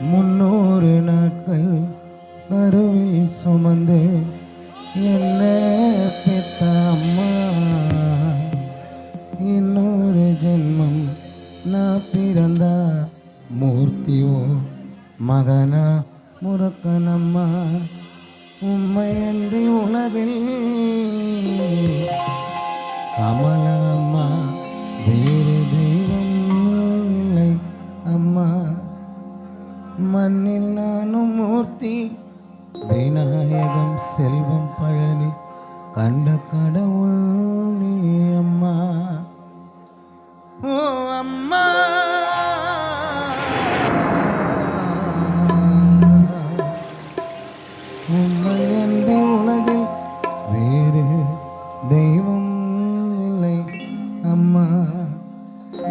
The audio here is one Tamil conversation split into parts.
300 நாட்கள் கருவில் சுமந்து என்ன பெத்த அம்மா, இன்னொரு ஜென்மம் நான் பிறந்தா மூர்த்தியோ மகனா முறக்கனம்மா. உண்மையன்றி உலகில் கமலம்மா, வேறு தெய்வம் இல்லை அம்மா. மண்ணில் நானும் மூர்த்தி, விநாயகம் செல்வம் பழனி கண்ட கடவுள் நீ அம்மா. ஓ அம்மா, உண்மையன்றி உலகில் வேறு தெய்வம் இல்லை அம்மா.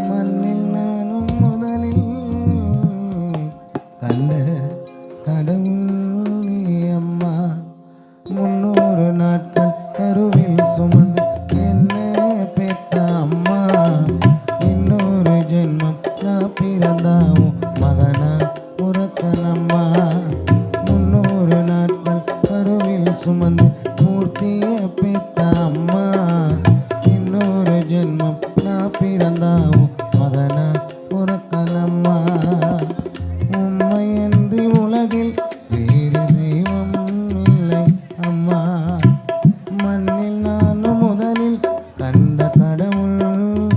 மண்ணில் நானும் முதலில் கண்ட கடவுள் நீ அம்மா. 300 நாட்கள் கருவில் சுமந்து என்ன பெத்த அம்மா, இன்னொரு ஜென்மம் நான் பிறந்தாவும் மகனா உறக்கனம்மா. 300 நாட்கள் கருவில் சுமந்து மூர்த்திய பெத்த அம்மா, இன்னொரு ஜென்மம் நான் பிறந்தாவும் மகனா உறக்கனம்மா. உண்மையன்றி உலகில் வேறு தெய்வம் இல்லை அம்மா. மண்ணில் நானும் முதலில் கண்ட கடவுள்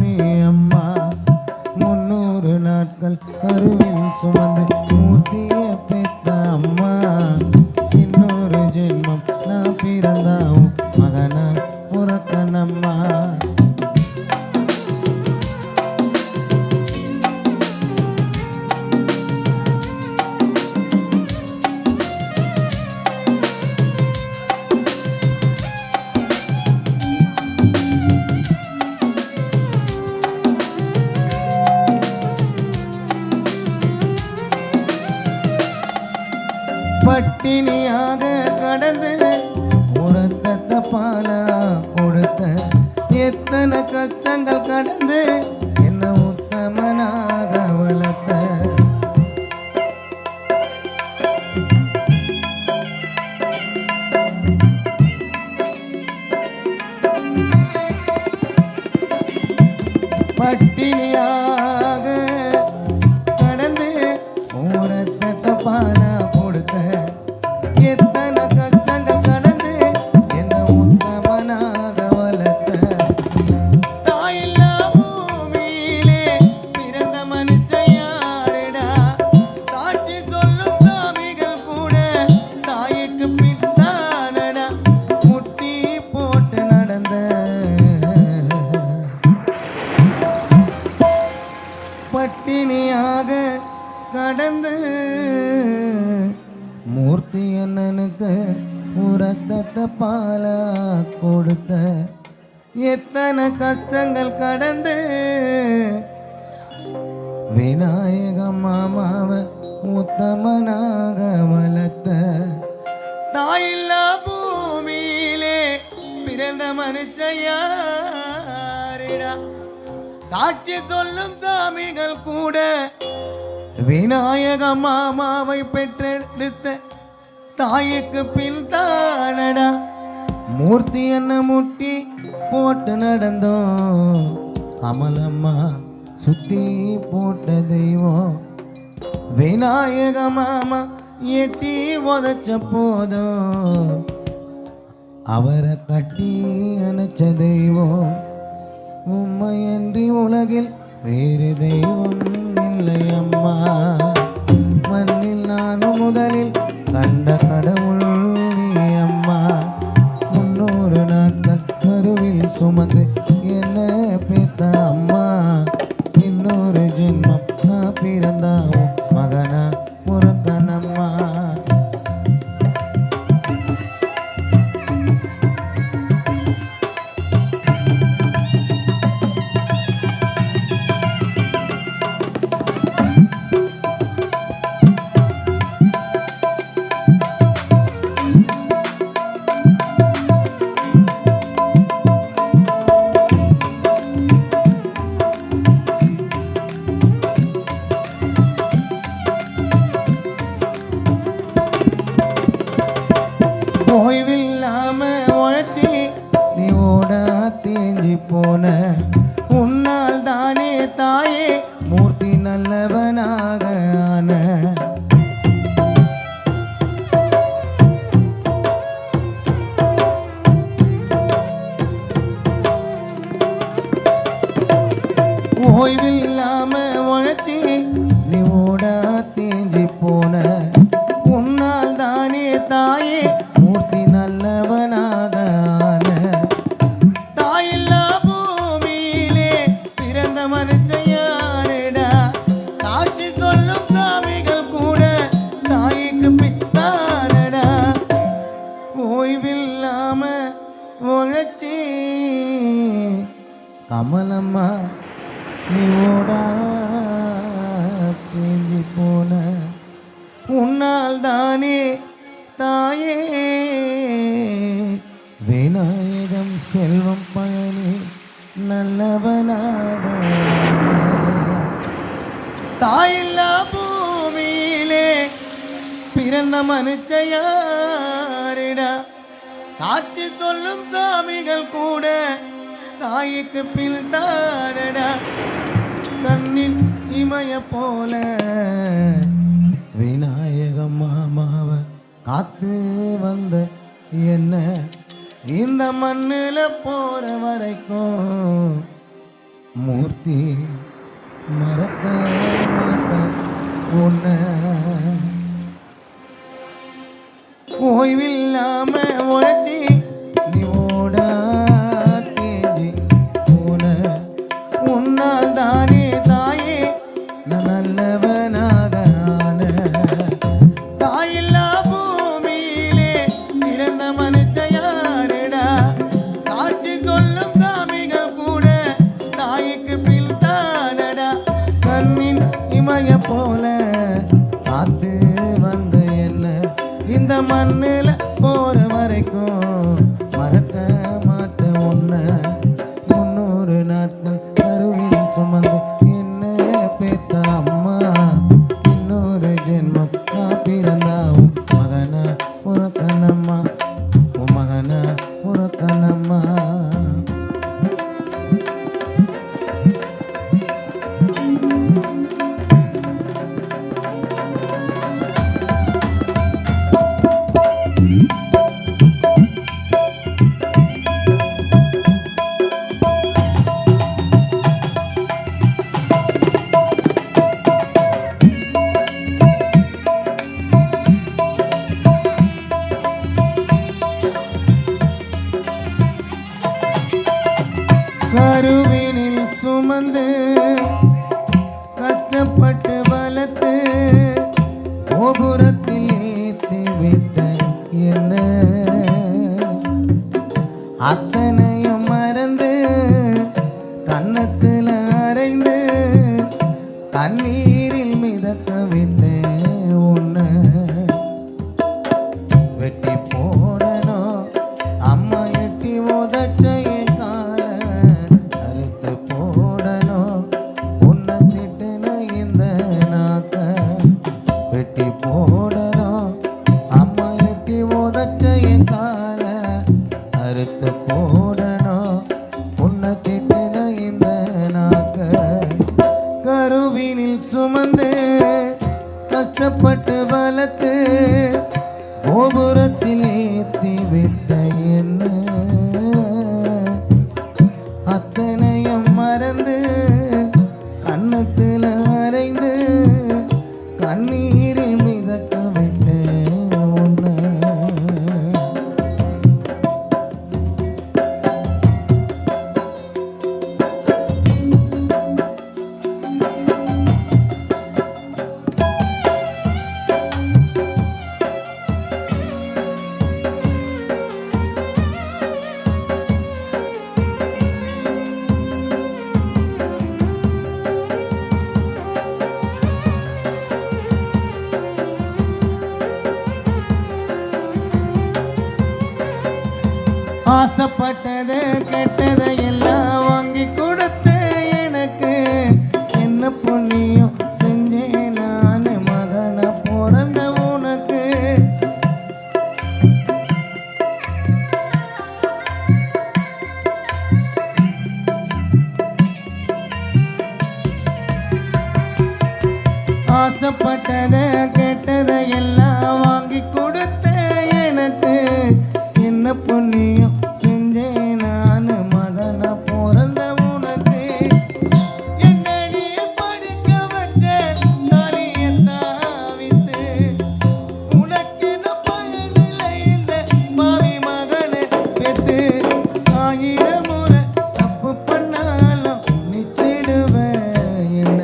நீ அம்மா. 300 நாட்கள் கருவில் சுமந்து மூர்த்திய பெத்த அம்மா, இன்னொரு ஜென்மம் நான் பிறந்தாவும் மகனா உறக்கனம்மா. பட்டினியாக கடந்து உரத்த பாலா கொடுத்த எத்தனை கஷ்டங்கள் கடந்து என்ன உத்தமனாக வளர்த்த. பட்டினியாக கடந்து உரத்த பாலா கொடுத்த எத்தனை கஷ்டங்கள் கடந்து என்ன உத்தமனாக வளர்த்த. தாயில்லா பூமியிலே பிறந்த மனுஷன் யாருடா, சாட்சி சொல்லும் சாமிகள் கூட தாய்க்கு பித்தானடா. முட்டி போட்டு நடந்த பட்டினியாக கடந்து மூர்த்தி அண்ணனுக்கு உரத்த பாலா கொடுத்த எத்தனை கஷ்டங்கள் கடந்து விநாயக மாமாவை உத்தமனாக வளர்த்த. தாயில்லா பூமியிலே பிறந்த மனுஷன் யாருடா, சாட்சி சொல்லும் சாமிகள் கூட விநாயக மாமாவை பெற்றெடுத்த தாய்க்கு பின் தானடா. மூர்த்தி என்ன முட்டி போட்டு நடந்தோம், அமலம்மா சுத்தி போட்ட தெய்வம். விநாயக மாமா எட்டி உதச்ச போதும் அவரை கட்டி அணைச்ச தெய்வம். உண்மையன்றி உலகில் வேறு தெய்வம் இல்லை அம்மா. மண்ணில் நானும் முதலில் கண்ட கடவுள் நீ அம்மா. 300 நாட்கள் கருவில் சுமந்து என்ன பெத்த அம்மா, இன்னொரு ஜென்மம் நான் பிறந்தாவும் மகனா உறக்கனம்மா. போன உன்னால் தானே தாயே மூர்த்தி நல்லவனாக ஆன ஓய்வில்லாம உழைச்சி நீ ஓடா தேஞ்சி போன உன்னால் தானே தாயே மூர்த்தி நல்லவனாக ஆன தாயில்லா பூமியிலே பிறந்த மனுஷன் யாருடா சாட்சி சொல்லும் சாமிகள் கூட தாய்க்கு பித்தானடா ஓய்வில்லாம உழைச்சி கமலம்மா நீ ஓடா தேஞ்சி போன உன்னால் தானே தாயே விநாயகம் செல்வம் பழனி நல்லவனாக தாயில்லா பூமியிலே பிறந்த மனுஷயாரிடா சாட்சி சொல்லும் சாமிகள் கூட தாய்க்கு பிள்தாரடா கண்ணில் இமய போல விநாயக மாமாவ காத்து வந்த என்ன இந்த மண்ணில் போற வரைக்கும் மூர்த்தி மறக்க மாட்ட உன்ன ஓய்வில்லாம உழைச்சி நீ ஓடா உன்னால் தானே தாயே நல்லவனாக ஆன தாயில்லா பூமியிலே பிறந்த மனுஷயாருடா சாட்சி சொல்லும் சாமிகள் கூட தாய்க்கு பிள்தானடா கண்ணின் இமய போல காத்து வந்த என்ன இந்த மண்ணில் போற வரைக்கும் மறக்க மாட்டேன் உன்ன 300 நாட்கள் சுமந்து என்ன பெத்த அம்மா இன்னொரு ஜென்மம் நான் பிறந்தாவும் மகனா உறக்கனம்மா உன் மகனா உறக்கனம்மா கருவினில் சுமந்து கஷ்டப்பட்டு வளர்த்து கோபுரத்தில் ஏற்றி விட்ட என்ன அத்தனையும் மறந்து கன்னத்தில் அரைந்து தண்ணீரில் மிதக்க விட்டேன் உன்னை வெட்டி போடணும் அம்மா எட்டி உதச்சைய போடணும் அம்மா எட்டி உதச்சைய கால அறுத்து போடணும் உன்னை திட்டின இந்த நாக்க கருவினில் சுமந்து கஷ்டப்பட்டு வளர்த்து கோபுரத்தில் ஏற்றி விட்ட என்ன அத்தனையும் மறந்து கன்னத்தில் அரைந்து கண்ணீரில் மிதக்க விட்டேன் உன்னை ஆசைப்பட்டது கெட்டதை எல்லாம் வாங்கி கொடுத்த எனக்கு என்ன புண்ணியம் செஞ்சேன் நான் மகனா பிறந்த உனக்கு ஆசைப்பட்டதை கேட்டதை எல்லாம் வாங்கி கொடுத்த எனக்கு என்ன புண்ணியம் செஞ்சேன் நான் மகனா பிறந்த உனக்கு என்ன நீ படிக்க வச்ச தாலியத்தான் வித்து உனக்கு பயனில்லை இந்த பாவி மகனை பெத்து ஆயிரம் முறை தப்பு பண்ணாலும் நிச்சிடுவேன் என்ன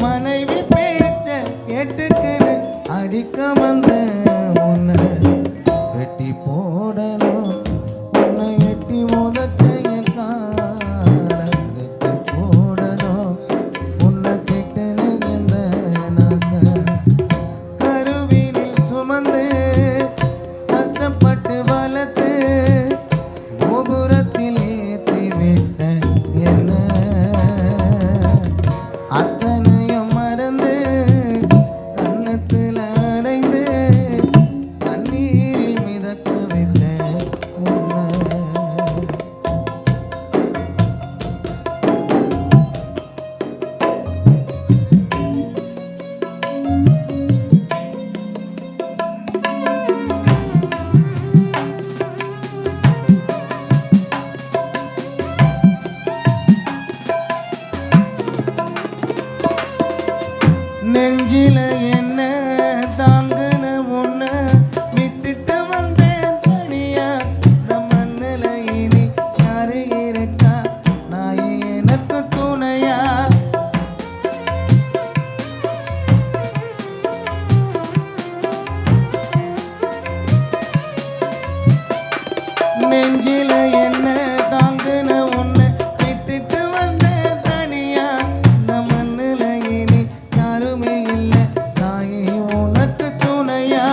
மனைவி பேச்ச கேட்டுக்கின்னு அடிக்க வந்த உன்னை வெட்டி போடணும் உன்னை எட்டி உதத்தைய காலத்து போடணும் உன்னை திட்டுன்னு இந்த நாங்க கருவினில் சுமந்து கஷ்டப்பட்டு வளர்த்து கோபுரத்தில் ஏற்றி விட்ட என்ன அத்தனையும் மறந்து கன்னத்தில் அரைந்து தண்ணீரில் மிதக்க விட்ட உன்னை நெஞ்சில என்ன தாங்குன உன்ன விட்டுட்டு வந்தேன் தனியா இந்த மண்ணில இனி யாரு இருக்கா நான் எனக்கு துணையா நெஞ்சில என்ன தாங்குன உன்னை விட்டுட்டு வந்தேன் தனியா இந்த மண்ணில இனி யாருமே இல்லை தாயே உனக்கு துணையா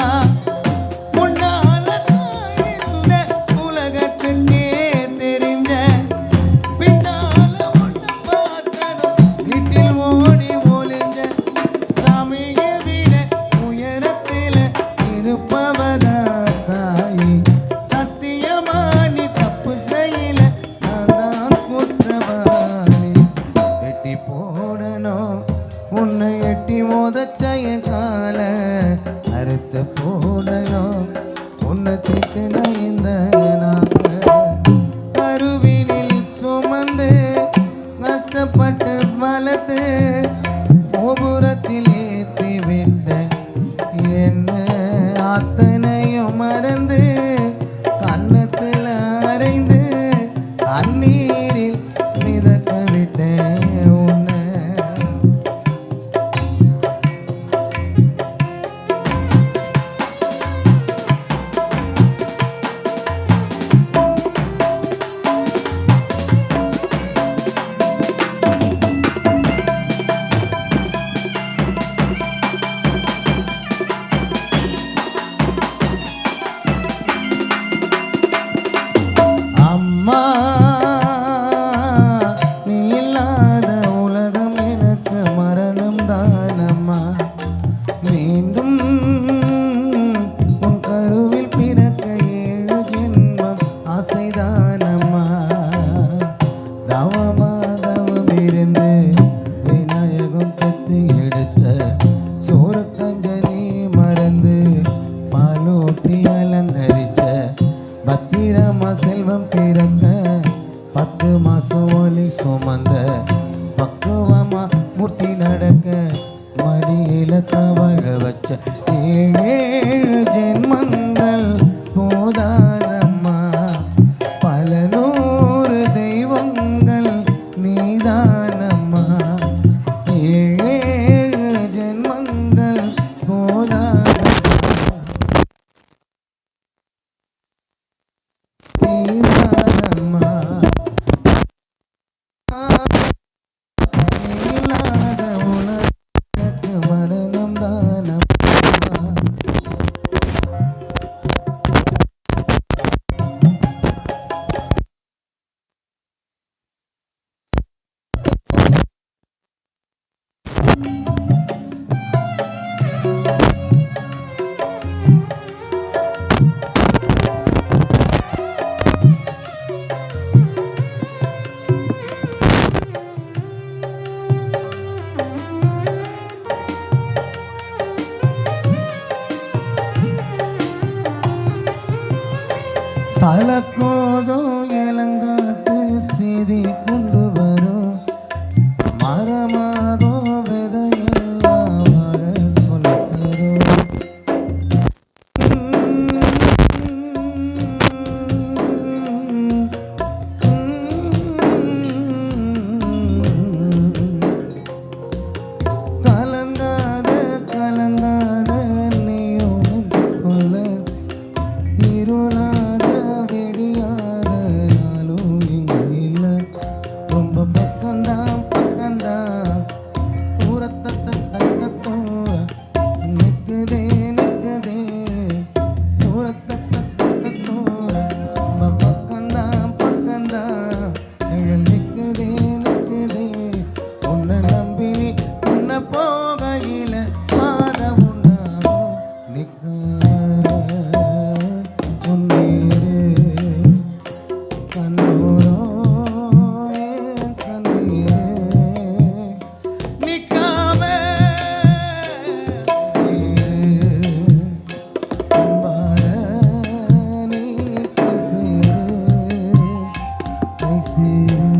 முன்னால நான் இந்த உலகத்துக்கே தெரிஞ்ச பின்னால உன்னை பார்த்ததும் வீட்டில் ஓடி ஒளிஞ்ச சாமியை விட உயரத்தில் இருப்பவதா தாயே சத்தியமா நீ தப்பு செய்யல நான் தான் குற்றவாளி வெட்டி போடணும் உன்னை எட்டி மோதச்சய கால அறுத்து போடணும் உன்னை திட்டுன இந்த நாக்க கருவினில் சுமந்து கஷ்டப்பட்டு வளர்த்து கோபுரத்தில் ஏற்றி விட்ட என்ன அத்தனையும் மறந்து கன்னத்தில் அரைந்து தண்ணீரில் மிதக்க விட்டேன் உன்னை அம்மா நீ இல்லாத உலகம் எனக்கு மரணம் தானம்மா மீண்டும் உன் கருவில் பிறக்க 7 ஜென்மம் ஆசைதானம்மா தவமா தவம் இருந்து விநாயகம் பெத்து எடுத்த சோறு கஞ்சலி மறந்து பாலூட்டி அலங்கரிச்ச பத்திரமா செல்வம் பிறந்த 10 மாசம் ஒலி சுமந்த பக்குவமா மூர்த்தி நடக்க மடியில தவழ வச்ச 7 ஜென்மங்கள் போதாதம்மா பல 100 தெய்வங்கள் நீதானம்மா 7 ஜென்மங்கள் போதாதம்மா நீதானம்மா இல்லாத உலகத்துக்கு மரணம் தானம்மா அலக்கோதும் இளங்காத்து செய்தி கொண்டு வரும் மரமாதோ விதையெல்லாம் வாழ சொல்லுகிறோம். கலங்காத கலங்காத நீயும் என்று கொள்ள இருளாத விடியாத நாளும் இங்கு இல்லை. ரொம்ப பக்கம்தான் பக்கம்தான் தூரத்தத்த தூர நிற்குதே நிற்குதே தூரத்தத்த தூர ரொம்ப பக்கம்தான் பக்கம்தான் எங்கள் நிற்குதே நிற்குதே. உன்னை நம்பி உன்னை போகையில பாத உண்டாகும் நிற்க உன்னீரு கண்ணூரோ என் கண்ணீரு நிற்காம நீரு அன்பால நீ கை சேரு கை சேரு.